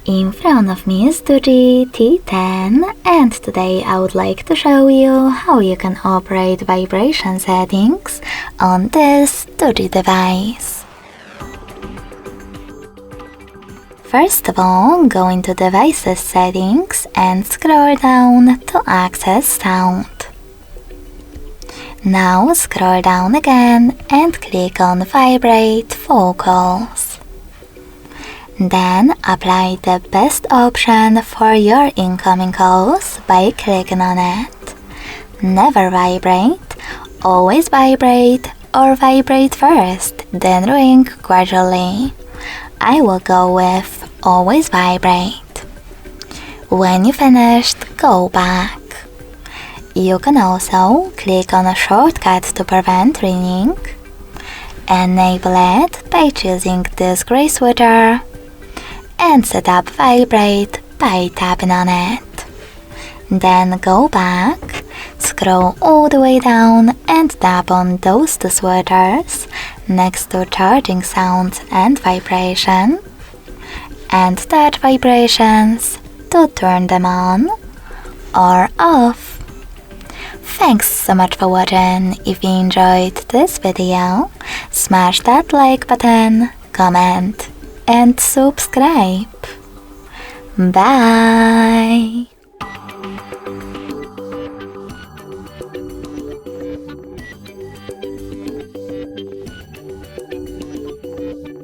In front of me is DOOGEE T10, and today I would like to show you how you can operate vibration settings on this DOOGEE device. First of all, go into Devices Settings and scroll down to access sound. Now scroll down again and click on Vibrate Vocals. Then apply the best option for your incoming calls by clicking on it. Never vibrate, always vibrate, or vibrate first, then ring gradually. I will go with always vibrate. When you finished, go back. You can also click on a shortcut to prevent ringing. Enable it by choosing this gray switcher and set up vibrate by tapping on it. Then go back, scroll all the way down and tap on those two switchers next to charging sounds and vibration, and touch vibrations to turn them on or off. Thanks so much for watching. If you enjoyed this video, smash that like button, comment, and subscribe. Bye!